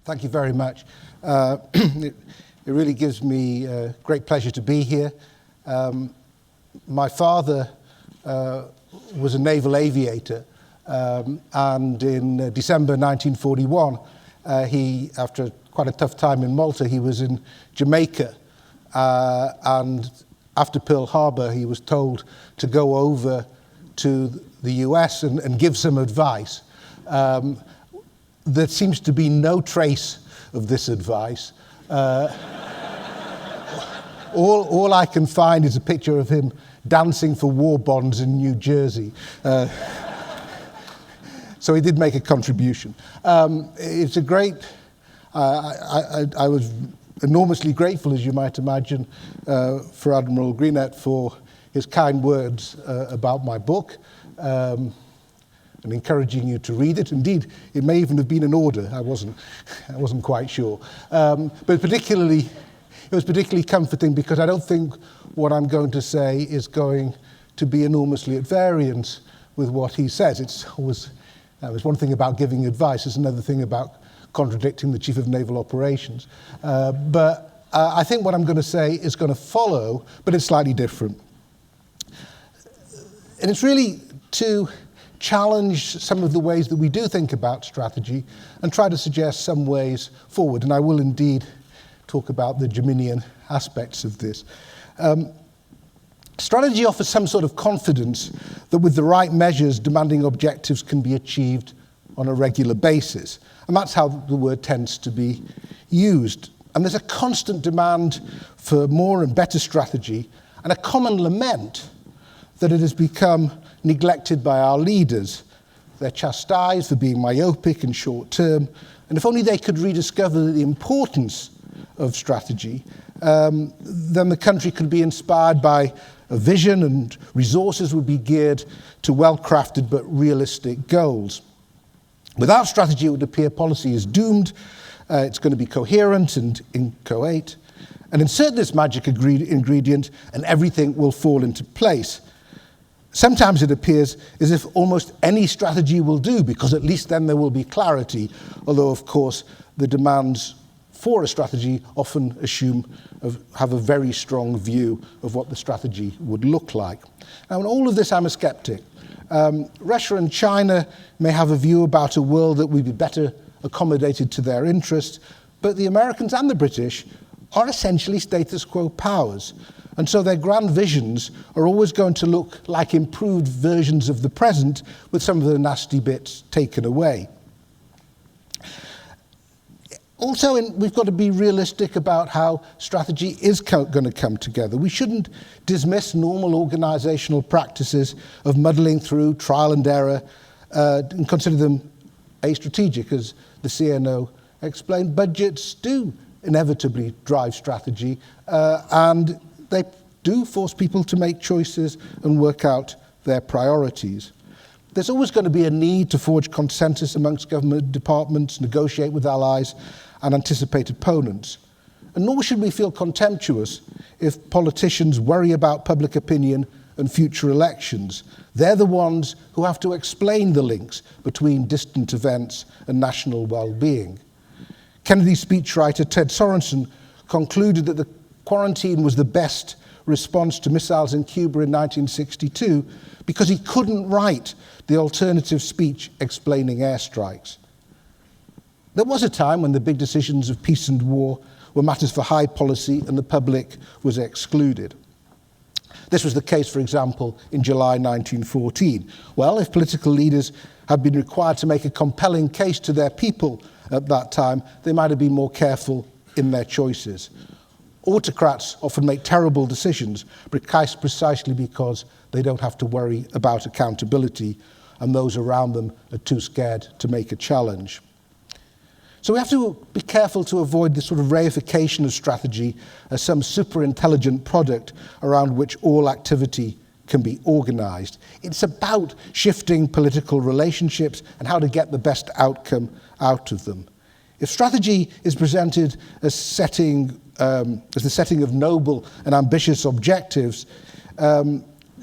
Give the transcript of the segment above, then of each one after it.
Thank you very much. It really gives me great pleasure to be here. My father was a naval aviator, and in December 1941, after quite a tough time in Malta, he was in Jamaica, and after Pearl Harbor, he was told to go over to the US and give some advice. There seems to be no trace of this advice. All I can find is a picture of him dancing for war bonds in New Jersey. So he did make a contribution. It's a great, I was enormously grateful, as you might imagine, for Admiral Greenet for his kind words about my book. And encouraging you to read it. Indeed, it may even have been an order. I wasn't quite sure. But it was particularly comforting because I don't think what I'm going to say is going to be enormously at variance with what he says. It's one thing about giving advice. It's another thing about contradicting the Chief of Naval Operations. But I think what I'm going to say is going to follow, but it's slightly different. And it's really to challenge some of the ways that we do think about strategy and try to suggest some ways forward. And I will indeed talk about the Geminian aspects of this. Strategy offers some sort of confidence that with the right measures, demanding objectives can be achieved on a regular basis. And that's how the word tends to be used. And there's a constant demand for more and better strategy and a common lament that it has become neglected by our leaders. They're chastised for being myopic and short-term, and if only they could rediscover the importance of strategy, then the country could be inspired by a vision and resources would be geared to well-crafted but realistic goals. Without strategy, it would appear policy is doomed, it's going to be coherent and inchoate, and insert this magic ingredient and everything will fall into place. Sometimes it appears as if almost any strategy will do, because at least then there will be clarity, although, of course, the demands for a strategy often have a very strong view of what the strategy would look like. Now, in all of this, I'm a skeptic. Russia and China may have a view about a world that would be better accommodated to their interests, but the Americans and the British are essentially status quo powers. And so their grand visions are always going to look like improved versions of the present with some of the nasty bits taken away. Also, we've got to be realistic about how strategy is going to come together. We shouldn't dismiss normal organizational practices of muddling through trial and error and consider them astrategic, as the CNO explained. Budgets do inevitably drive strategy, and they do force people to make choices and work out their priorities. There's always going to be a need to forge consensus amongst government departments, negotiate with allies, and anticipate opponents. And nor should we feel contemptuous if politicians worry about public opinion and future elections. They're the ones who have to explain the links between distant events and national well-being. Kennedy speechwriter Ted Sorensen concluded that the quarantine was the best response to missiles in Cuba in 1962 because he couldn't write the alternative speech explaining airstrikes. There was a time when the big decisions of peace and war were matters for high policy and the public was excluded. This was the case, for example, in July 1914. Well, if political leaders had been required to make a compelling case to their people at that time, they might have been more careful in their choices. Autocrats often make terrible decisions, precisely because they don't have to worry about accountability, and those around them are too scared to make a challenge. So we have to be careful to avoid this sort of reification of strategy as some super intelligent product around which all activity can be organized. It's about shifting political relationships and how to get the best outcome out of them. If strategy is presented as the setting of noble and ambitious objectives,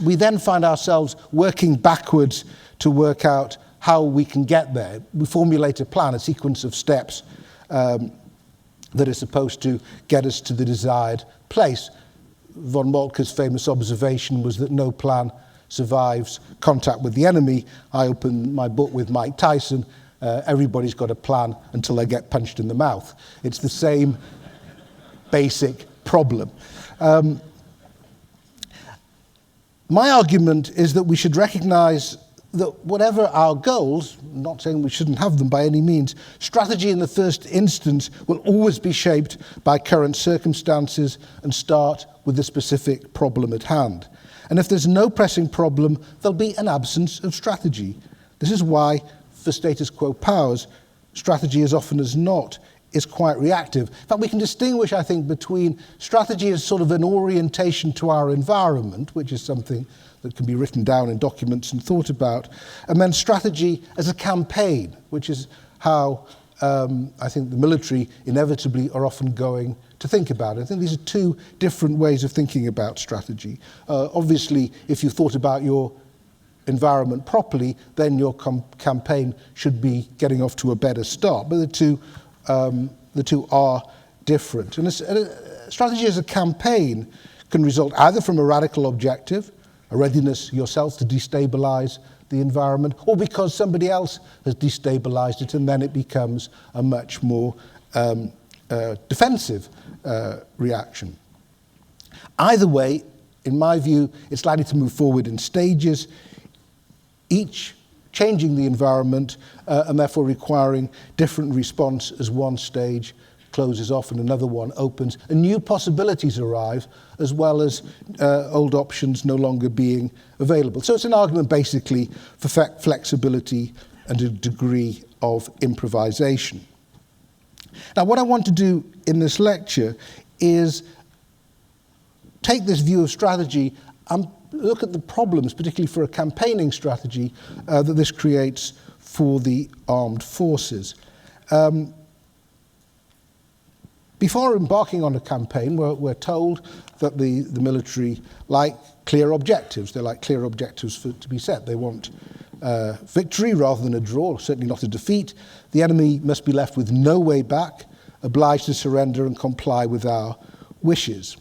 we then find ourselves working backwards to work out how we can get there. We formulate a plan, a sequence of steps, that is supposed to get us to the desired place. Von Moltke's famous observation was that no plan survives contact with the enemy. I opened my book with Mike Tyson. Everybody's got a plan until they get punched in the mouth. It's the same basic problem. My argument is that we should recognize that whatever our goals, not saying we shouldn't have them by any means, strategy in the first instance will always be shaped by current circumstances and start with the specific problem at hand. And if there's no pressing problem, there'll be an absence of strategy. This is why, for status quo powers, strategy as often as not is quite reactive. In fact, we can distinguish, I think, between strategy as sort of an orientation to our environment, which is something that can be written down in documents and thought about, and then strategy as a campaign, which is how I think the military inevitably are often going to think about it. I think these are two different ways of thinking about strategy. Obviously, if you thought about your environment properly, then your campaign should be getting off to a better start. But the two are different. And a strategy as a campaign can result either from a radical objective, a readiness yourself to destabilize the environment, or because somebody else has destabilized it, and then it becomes a much more defensive reaction. Either way, in my view, it's likely to move forward in stages, each changing the environment and therefore requiring different response as one stage closes off and another one opens, and new possibilities arrive, as well as old options no longer being available. So it's an argument basically for flexibility and a degree of improvisation. Now, what I want to do in this lecture is take this view of strategy and look at the problems, particularly for a campaigning strategy, that this creates for the armed forces. Before embarking on a campaign, we're told that the military like clear objectives. They like clear objectives to be set. They want victory rather than a draw, certainly not a defeat. The enemy must be left with no way back, obliged to surrender and comply with our wishes.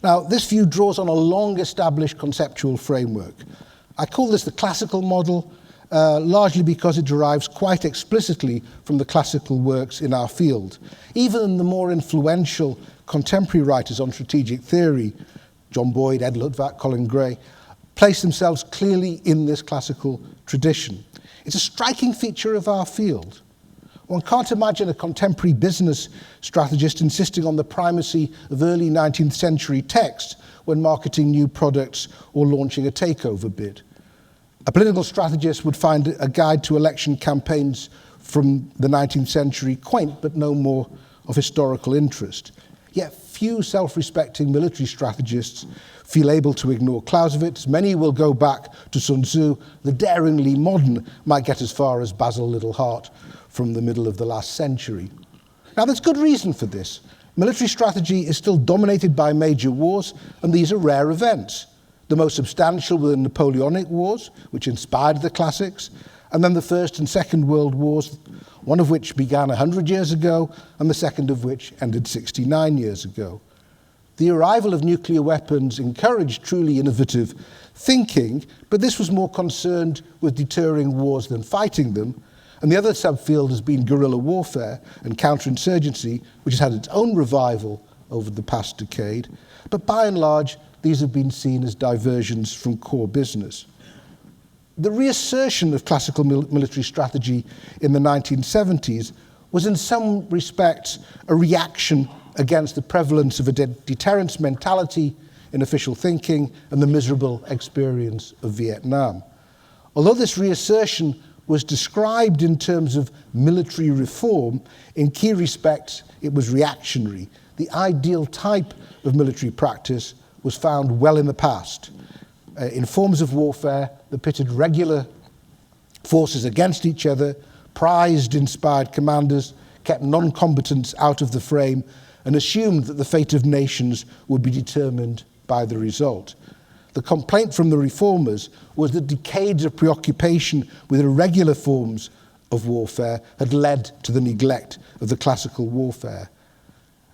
Now, this view draws on a long-established conceptual framework. I call this the classical model, largely because it derives quite explicitly from the classical works in our field. Even the more influential contemporary writers on strategic theory, John Boyd, Ed Luttwak, Colin Gray, place themselves clearly in this classical tradition. It's a striking feature of our field. One can't imagine a contemporary business strategist insisting on the primacy of early 19th century text when marketing new products or launching a takeover bid. A political strategist would find a guide to election campaigns from the 19th century quaint, but no more of historical interest. Yet few self-respecting military strategists feel able to ignore Clausewitz. Many will go back to Sun Tzu. The daringly modern might get as far as Basil Littlehart from the middle of the last century. Now, there's good reason for this. Military strategy is still dominated by major wars, and these are rare events. The most substantial were the Napoleonic Wars, which inspired the classics, and then the First and Second World Wars, one of which began 100 years ago, and the second of which ended 69 years ago. The arrival of nuclear weapons encouraged truly innovative thinking, but this was more concerned with deterring wars than fighting them. And the other subfield has been guerrilla warfare and counterinsurgency, which has had its own revival over the past decade. But by and large, these have been seen as diversions from core business. The reassertion of classical military strategy in the 1970s was in some respects a reaction against the prevalence of a deterrence mentality in official thinking and the miserable experience of Vietnam. Although this reassertion was described in terms of military reform, in key respects it was reactionary. The ideal type of military practice was found well in the past, in forms of warfare that pitted regular forces against each other, prized inspired commanders, kept non-combatants out of the frame, and assumed that the fate of nations would be determined by the result. The complaint from the reformers was that decades of preoccupation with irregular forms of warfare had led to the neglect of the classical warfare.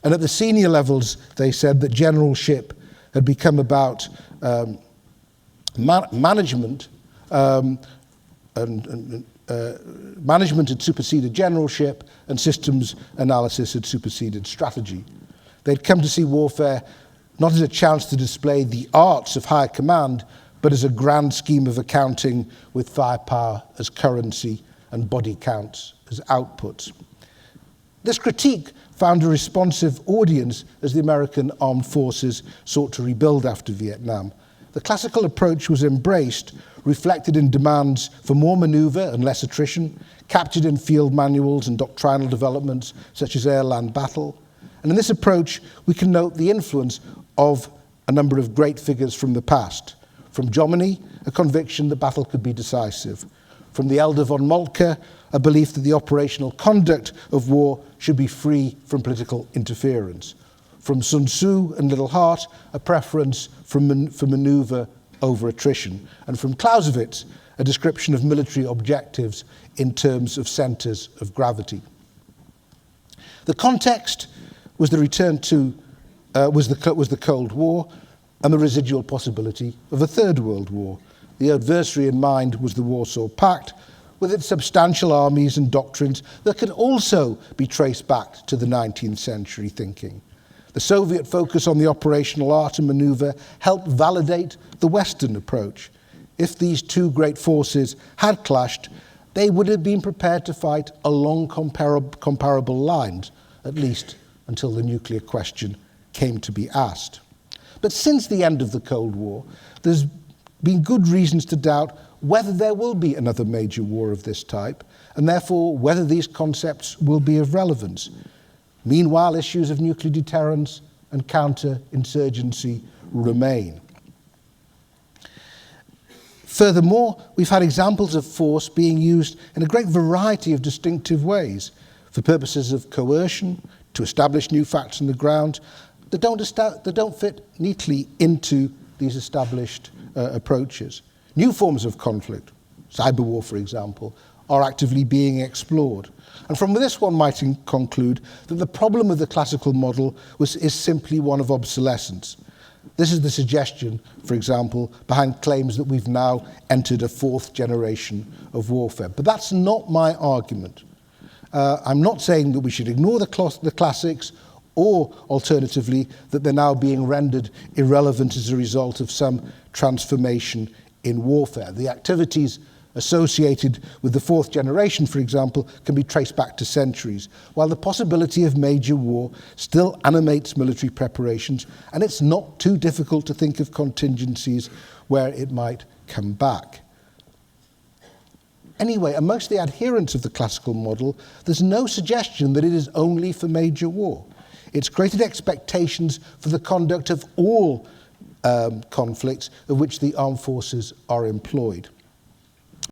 And at the senior levels, they said that generalship had become about management, management had superseded generalship, and systems analysis had superseded strategy. They'd come to see warfare not as a chance to display the arts of higher command, but as a grand scheme of accounting with firepower as currency and body counts as outputs. This critique found a responsive audience as the American armed forces sought to rebuild after Vietnam. The classical approach was embraced, reflected in demands for more maneuver and less attrition, captured in field manuals and doctrinal developments such as air-land battle. And in this approach, we can note the influence of a number of great figures from the past. From Jomini, a conviction that battle could be decisive. From the elder von Moltke, a belief that the operational conduct of war should be free from political interference. From Sun Tzu and Little Hart, a preference for maneuver over attrition. And from Clausewitz, a description of military objectives in terms of centers of gravity. The context was the return to was the Cold War and the residual possibility of a Third World War. The adversary in mind was the Warsaw Pact, with its substantial armies and doctrines that can also be traced back to the 19th century thinking. The Soviet focus on the operational art and maneuver helped validate the Western approach. If these two great forces had clashed, they would have been prepared to fight along comparable lines, at least until the nuclear question came to be asked. But since the end of the Cold War, there's been good reasons to doubt whether there will be another major war of this type, and therefore whether these concepts will be of relevance. Meanwhile, issues of nuclear deterrence and counter-insurgency remain. Furthermore, we've had examples of force being used in a great variety of distinctive ways for purposes of coercion, to establish new facts on the ground that don't fit neatly into these established approaches. New forms of conflict, cyber war, for example, are actively being explored. And from this one might conclude that the problem of the classical model is simply one of obsolescence. This is the suggestion, for example, behind claims that we've now entered a fourth generation of warfare. But that's not my argument. I'm not saying that we should ignore the classics, or alternatively, that they're now being rendered irrelevant as a result of some transformation in warfare. The activities associated with the fourth generation, for example, can be traced back to centuries, while the possibility of major war still animates military preparations, and it's not too difficult to think of contingencies where it might come back. Anyway, amongst the adherents of the classical model, there's no suggestion that it is only for major war. It's created expectations for the conduct of all conflicts of which the armed forces are employed.